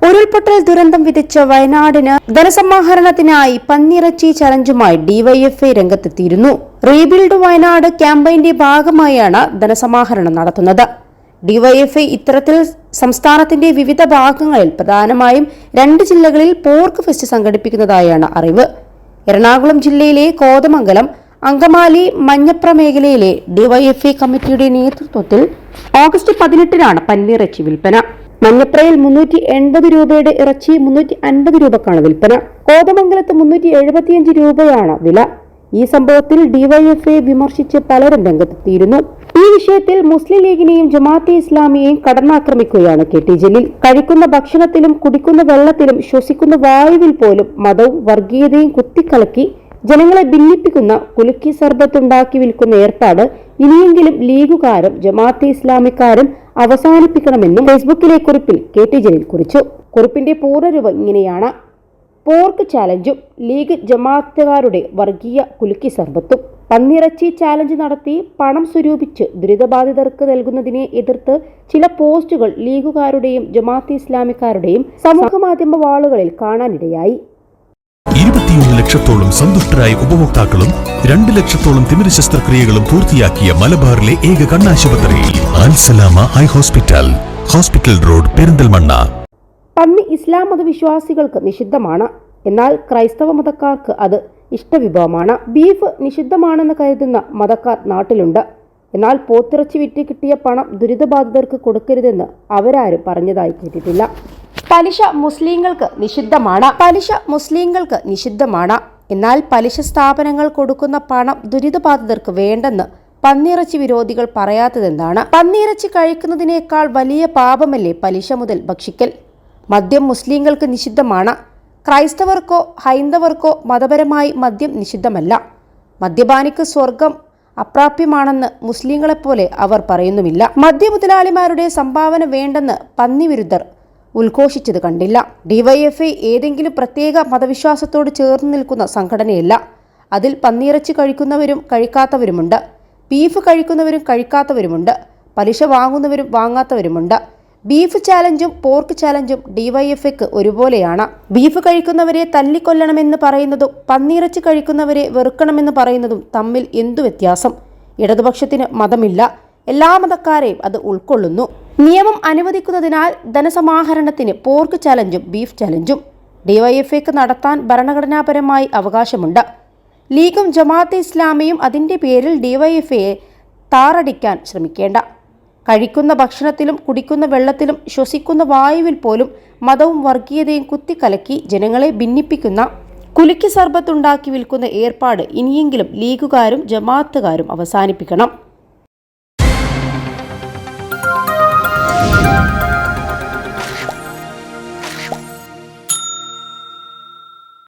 ഉരുൾപൊട്ടൽ ദുരന്തം വിതച്ച വയനാടിന് ധനസമാഹരണത്തിനായി പന്നിയിറച്ചി ചലഞ്ചുമായി ഡിവൈഎഫ്ഐ രംഗത്തെത്തിയിരുന്നു. റീബിൽഡ് വയനാട് ക്യാമ്പയിന്റെ ഭാഗമായാണ് ധനസമാഹരണം നടത്തുന്നത്. ഡിവൈഎഫ്ഐ ഇത്തരത്തിൽ സംസ്ഥാനത്തിന്റെ വിവിധ ഭാഗങ്ങളിൽ പ്രധാനമായും 2 ജില്ലകളിൽ പോർക്ക് ഫെസ്റ്റ് സംഘടിപ്പിക്കുന്നതായാണ് അറിവ്. എറണാകുളം ജില്ലയിലെ കോതമംഗലം, അങ്കമാലി, മഞ്ഞപ്ര മേഖലയിലെ ഡിവൈഎഫ്ഐ കമ്മിറ്റിയുടെ നേതൃത്വത്തിൽ ഓഗസ്റ്റ് 18-നാണ് പന്നിയിറച്ചി വിൽപ്പന. മഞ്ഞപ്രയിൽ 380 രൂപയുടെ ഇറച്ചി 350 രൂപക്കാണ് വിൽപ്പന. കോതമംഗലത്ത് 375 രൂപയാണ് വില. ഈ സംഭവത്തിൽ ഡിവൈഎഫ്ഐ വിമർശിച്ച് പലരും രംഗത്തെത്തിയിരുന്നു. ഈ വിഷയത്തിൽ മുസ്ലിം ലീഗിനെയും ജമാഅത്തെ ഇസ്ലാമിയെയും കടന്നാക്രമിക്കുകയാണ് കെ.ടി. ജലീൽ. കഴിക്കുന്ന ഭക്ഷണത്തിലും കുടിക്കുന്ന വെള്ളത്തിലും ശ്വസിക്കുന്ന വായുവിൽ പോലും മതവും വർഗീയതയും കുത്തിക്കലക്കി ജനങ്ങളെ ഭിന്നിപ്പിക്കുന്ന കുലുക്കി സർബത്തുണ്ടാക്കി വിൽക്കുന്ന ഏർപ്പാട് ഇനിയെങ്കിലും ലീഗുകാരും ജമാഅത്തെ ഇസ്ലാമിക്കാരും അവസാനിപ്പിക്കണമെന്നും ഫേസ്ബുക്കിലെ കുറിപ്പിൽ കെ.ടി. ജലീൽ കുറിച്ചു. കുറിപ്പിന്റെ പൂർണ്ണരൂപം ഇങ്ങനെയാണ്: പോർക്ക് ചാലഞ്ചും ലീഗ് ജമാഅത്തുകാരുടെ വർഗീയ കുലുക്കി സർബത്തും. പന്നിയിറച്ചി ചാലഞ്ച് നടത്തി പണം സ്വരൂപിച്ച് ദുരിതബാധിതർക്ക് നൽകുന്നതിനെ എതിർത്ത് ചില പോസ്റ്റുകൾ ലീഗുകാരുടെയും ജമാഅത്തെ ഇസ്ലാമിക്കാരുടെയും സമൂഹമാധ്യമ വാളുകളിൽ കാണാനിടയായി. 21 ലക്ഷത്തോളം സന്തുഷ്ടരായ ഉപഭോക്താക്കളും 2 ലക്ഷത്തോളം തിമിര ശസ്ത്രക്രിയകളും പൂർത്തിയാക്കിയ മലബാറിലെ ഏക കണ്ണാശുപത്രി Al Salama eye hospital, hospital road, Perinthalmanna. പന്നി ഇസ്ലാം മതവിശ്വാസികൾക്ക് നിഷിദ്ധമാണ്. എന്നാൽ ക്രൈസ്തവ മതക്കാർക്ക് അത് ഇഷ്ടവിഭവമാണ്. ബീഫ് നിഷിദ്ധമാണെന്ന് കരുതുന്ന മതക്കാർ നാട്ടിലുണ്ട്. എന്നാൽ പോത്തിറച്ചി വിറ്റ് കിട്ടിയ പണം ദുരിതബാധിതർക്ക് കൊടുക്കരുതെന്ന് അവരാരും പറഞ്ഞതായി കേട്ടിട്ടില്ല. പലിശ മുസ്ലിങ്ങൾക്ക് നിഷിദ്ധമാണ്. എന്നാൽ പലിശ സ്ഥാപനങ്ങൾ കൊടുക്കുന്ന പണം ദുരിതബാധിതർക്ക് വേണ്ടെന്ന് പന്നിയിറച്ചി വിരോധികൾ പറയാത്തതെന്താണ്? പന്നിയിറച്ചി കഴിക്കുന്നതിനേക്കാൾ വലിയ പാപമല്ലേ പലിശ മുതൽ ഭക്ഷിക്കൽ? മദ്യം മുസ്ലിങ്ങൾക്ക് നിഷിദ്ധമാണ്. ക്രൈസ്തവർക്കോ ഹൈന്ദവർക്കോ മതപരമായി മദ്യം നിഷിദ്ധമല്ല. മദ്യപാനിക്ക് സ്വർഗം അപ്രാപ്യമാണെന്ന് മുസ്ലിങ്ങളെപ്പോലെ അവർ പറയുന്നുമില്ല. മദ്യമുതലാളിമാരുടെ സംഭാവന വേണ്ടെന്ന് പന്നി വിരുദ്ധർ ഉദ്ഘോഷിച്ചത് കണ്ടില്ല. ഡിവൈഎഫ്ഐ ഏതെങ്കിലും പ്രത്യേക മതവിശ്വാസത്തോട് ചേർന്ന് നിൽക്കുന്ന സംഘടനയല്ല. അതിൽ പന്നിയിറച്ചി കഴിക്കുന്നവരും കഴിക്കാത്തവരുമുണ്ട്. ബീഫ് കഴിക്കുന്നവരും കഴിക്കാത്തവരുമുണ്ട്. പലിശ വാങ്ങുന്നവരും വാങ്ങാത്തവരുമുണ്ട്. ബീഫ് ചാലഞ്ചും പോർക്ക് ചാലഞ്ചും ഡിവൈഎഫ്ഐക്ക് ഒരുപോലെയാണ്. ബീഫ് കഴിക്കുന്നവരെ തല്ലിക്കൊല്ലണമെന്ന് പറയുന്നതും പന്നിയിറച്ചി കഴിക്കുന്നവരെ വെറുക്കണമെന്ന് പറയുന്നതും തമ്മിൽ എന്തു വ്യത്യാസം? ഇടതുപക്ഷത്തിന് മതമില്ല. എല്ലാ മതക്കാരെയും അത് ഉൾക്കൊള്ളുന്നു. നിയമം അനുവദിക്കുന്നതിനാൽ ധനസമാഹരണത്തിന് പോർക്ക് ചാലഞ്ചും ബീഫ് ചാലഞ്ചും ഡിവൈഎഫ്ഐക്ക് നടത്താൻ ഭരണഘടനാപരമായി അവകാശമുണ്ട്. ലീഗും ജമാഅത്തെ ഇസ്ലാമിയും അതിൻ്റെ പേരിൽ ഡിവൈഎഫ്ഐയെ താറടിക്കാൻ ശ്രമിക്കേണ്ട. കഴിക്കുന്ന ഭക്ഷണത്തിലും കുടിക്കുന്ന വെള്ളത്തിലും ശ്വസിക്കുന്ന വായുവിൽ പോലും മതവും വർഗീയതയും കുത്തിക്കലക്കി ജനങ്ങളെ ഭിന്നിപ്പിക്കുന്ന കുലുക്കി സർബത്തുണ്ടാക്കി വിൽക്കുന്ന ഏർപ്പാട് ഇനിയെങ്കിലും ലീഗുകാരും ജമാഅത്തുകാരും അവസാനിപ്പിക്കണം.